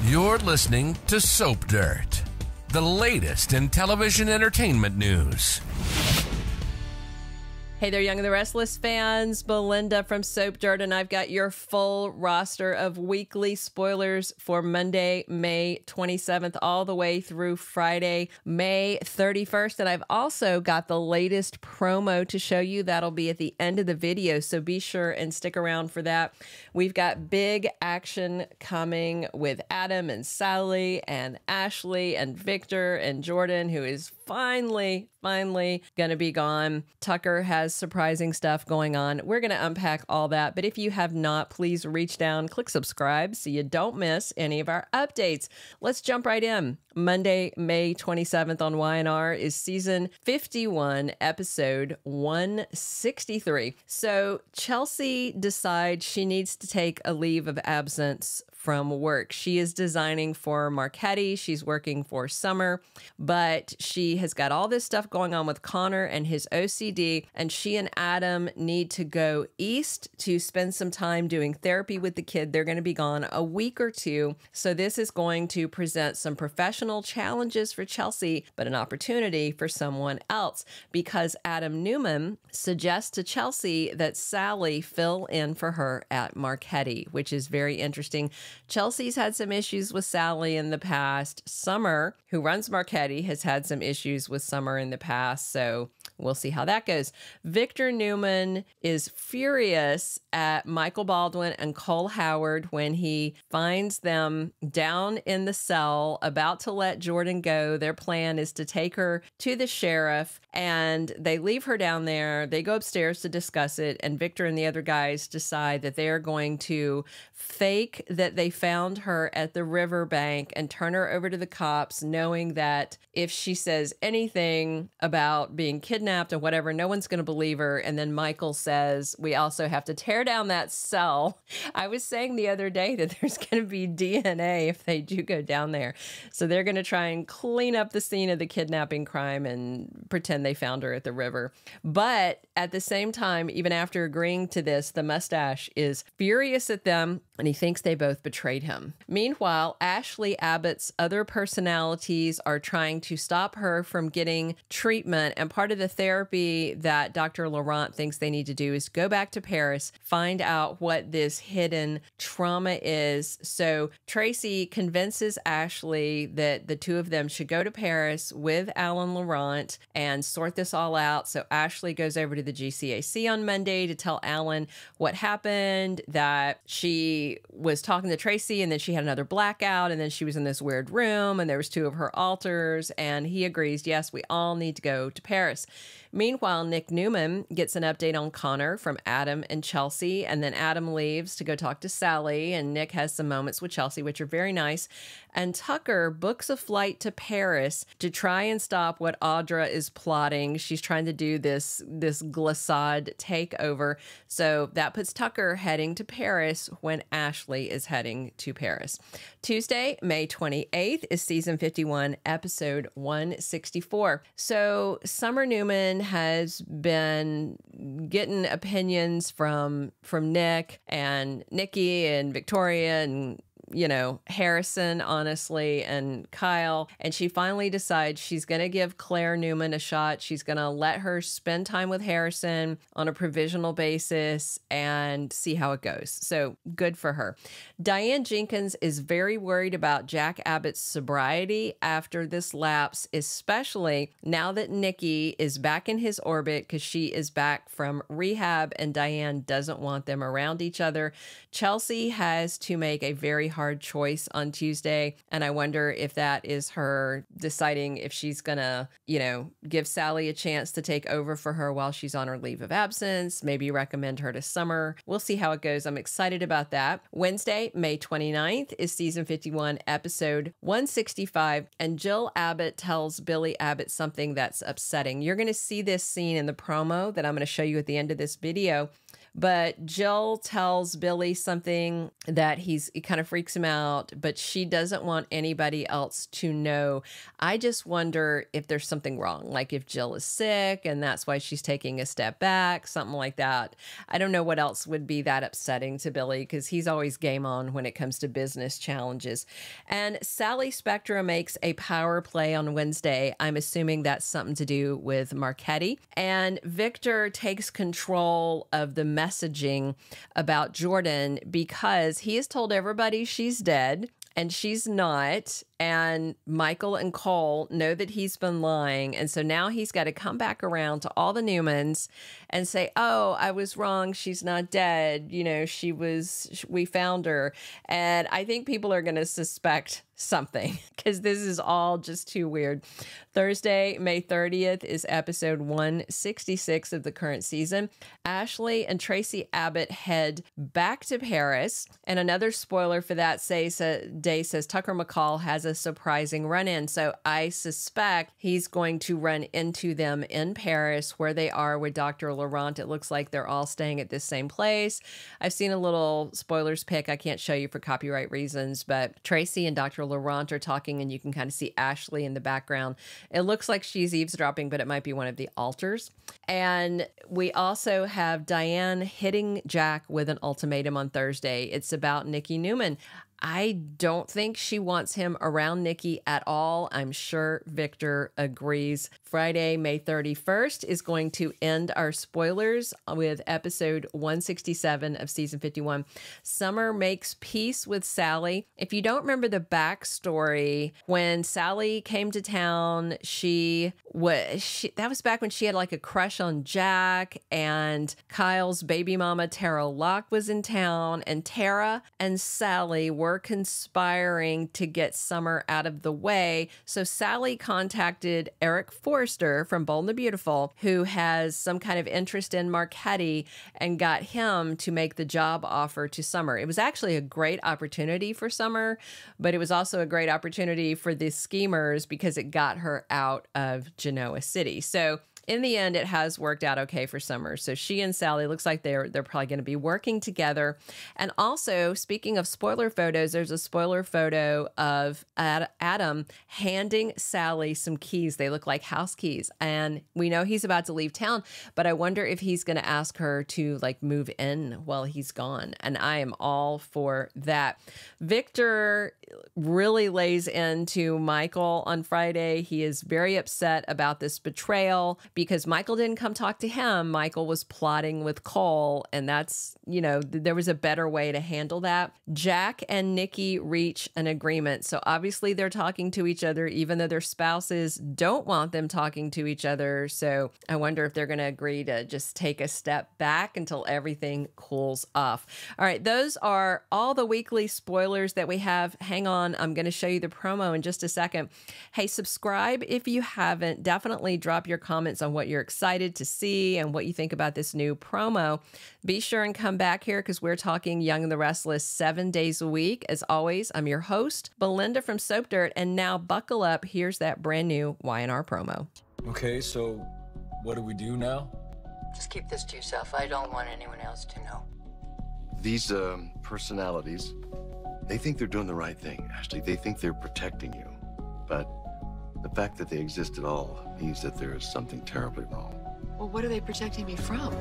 You're listening to Soap Dirt, the latest in television entertainment news. Hey there, Young and the Restless fans. Belinda from Soap Dirt, and I've got your full roster of weekly spoilers for Monday, May 27th, all the way through Friday, May 31st. And I've also got the latest promo to show you. That'll be at the end of the video, so be sure and stick around for that. We've got big action coming with Adam and Sally and Ashley and Victor and Jordan, who is finally gonna be gone. Tucker has surprising stuff going on. We're gonna unpack all that, but if you have not, please reach down, click subscribe so you don't miss any of our updates. Let's jump right in. Monday, May 27th on YNR is season 51, episode 163. So Chelsea decides she needs to take a leave of absence from work. She is designing for Marchetti. She's working for Summer, but she has got all this stuff going on with Connor and his OCD, and she and Adam need to go east to spend some time doing therapy with the kid. They're going to be gone a week or two, so this is going to present some professional challenges for Chelsea, but an opportunity for someone else, because Adam Newman suggests to Chelsea that Sally fill in for her at Marchetti, which is very interesting. Chelsea's had some issues with Sally in the past. Summer, who runs Marchetti, has had some issues with Summer in the past, so we'll see how that goes. Victor Newman is furious at Michael Baldwin and Cole Howard when he finds them down in the cell about to let Jordan go. Their plan is to take her to the sheriff, and they leave her down there. They go upstairs to discuss it, and Victor and the other guys decide that they are going to fake that they found her at the riverbank and turn her over to the cops, knowing that if she says anything about being kidnapped or whatever, no one's going to believe her. And then Michael says, we also have to tear down that cell. I was saying the other day that there's going to be DNA if they do go down there. So they're going to try and clean up the scene of the kidnapping crime and pretend they found her at the river. But at the same time, even after agreeing to this, the mustache is furious at them, and he thinks they both betrayed him. Meanwhile, Ashley Abbott's other personalities are trying to stop her from getting treatment, and part of the therapy that Dr. Laurent thinks they need to do is go back to Paris, find out what this hidden trauma is. So Traci convinces Ashley that the two of them should go to Paris with Alan Laurent and sort this all out. So Ashley goes over to the GCAC on Monday to tell Alan what happened, that she was talking to Traci and then she had another blackout, and then she was in this weird room and there was two of her alters, and he agrees, yes, we all need to go to Paris. Meanwhile, Nick Newman gets an update on Connor from Adam and Chelsea, and then Adam leaves to go talk to Sally, and Nick has some moments with Chelsea, which are very nice. And Tucker books a flight to Paris to try and stop what Audra is plotting. She's trying to do this Glissade takeover. So that puts Tucker heading to Paris when Ashley is heading to Paris. Tuesday, May 28th is season 51, episode 164. So Summer Newman has been getting opinions from Nick and Nikki and Victoria and Harrison, honestly, and Kyle. And she finally decides she's going to give Claire Newman a shot. She's going to let her spend time with Harrison on a provisional basis and see how it goes. So good for her. Diane Jenkins is very worried about Jack Abbott's sobriety after this lapse, especially now that Nikki is back in his orbit because she is back from rehab and Diane doesn't want them around each other. Chelsea has to make a very hard choice on Tuesday, and I wonder if that is her deciding if she's gonna, give Sally a chance to take over for her while she's on her leave of absence, maybe recommend her to Summer. We'll see how it goes. I'm excited about that. Wednesday, May 29th is season 51, episode 165, and Jill Abbott tells Billy Abbott something that's upsetting. You're going to see this scene in the promo that I'm going to show you at the end of this video. But Jill tells Billy something that it kind of freaks him out, but she doesn't want anybody else to know. I just wonder if there's something wrong, like if Jill is sick and that's why she's taking a step back, something like that. I don't know what else would be that upsetting to Billy, because he's always game on when it comes to business challenges. And Sally Spectra makes a power play on Wednesday. I'm assuming that's something to do with Marchetti. And Victor takes control of the messaging about Jordan because he has told everybody she's dead. And she's not. And Michael and Cole know that he's been lying. And so now he's got to come back around to all the Newmans and say, oh, I was wrong. She's not dead. You know, we found her. And I think people are going to suspect something because this is all just too weird. Thursday, May 30th is episode 166 of the current season. Ashley and Traci Abbott head back to Paris. And another spoiler for that day says Tucker McCall has a surprising run-in. So I suspect he's going to run into them in Paris where they are with Dr. Laurent. It looks like they're all staying at this same place. I've seen a little spoilers pic. I can't show you for copyright reasons, but Traci and Dr. Laurent are talking and you can kind of see Ashley in the background. It looks like she's eavesdropping, but it might be one of the altars. And we also have Diane hitting Jack with an ultimatum on Thursday. It's about Nikki Newman. I don't think she wants him around Nikki at all. I'm sure Victor agrees. Friday, May 31st is going to end our spoilers with episode 167 of season 51. Summer makes peace with Sally. If you don't remember the backstory, when Sally came to town, that was back when she had like a crush on Jack, and Kyle's baby mama, Tara Locke, was in town, and Tara and Sally were conspiring to get Summer out of the way. So Sally contacted Eric Forrester from Bold and the Beautiful, who has some kind of interest in Marchetti, and got him to make the job offer to Summer. It was actually a great opportunity for Summer, but it was also a great opportunity for the schemers because it got her out of Genoa City. So in the end, it has worked out okay for Summer. So she and Sally, looks like they're probably going to be working together. And also, speaking of spoiler photos, there's a spoiler photo of Adam handing Sally some keys. They look like house keys. And we know he's about to leave town, but I wonder if he's going to ask her to like move in while he's gone. And I am all for that. Victor really lays into Michael on Friday. He is very upset about this betrayal because Michael didn't come talk to him. Michael was plotting with Cole, and that's, there was a better way to handle that. Jack and Nikki reach an agreement. So obviously they're talking to each other, even though their spouses don't want them talking to each other. So I wonder if they're going to agree to just take a step back until everything cools off. All right, those are all the weekly spoilers that we have. Hang on, I'm going to show you the promo in just a second. Hey, subscribe if you haven't. Definitely drop your comments on what you're excited to see and what you think about this new promo. Be sure and come back here because we're talking Young and the Restless 7 days a week. As always, I'm your host, Belinda from Soap Dirt, and now buckle up. Here's that brand new Y&R promo. Okay, so what do we do now? Just keep this to yourself. I don't want anyone else to know. These personalities, they think they're doing the right thing, Ashley. They think they're protecting you. But the fact that they exist at all means that there is something terribly wrong. Well, what are they protecting me from?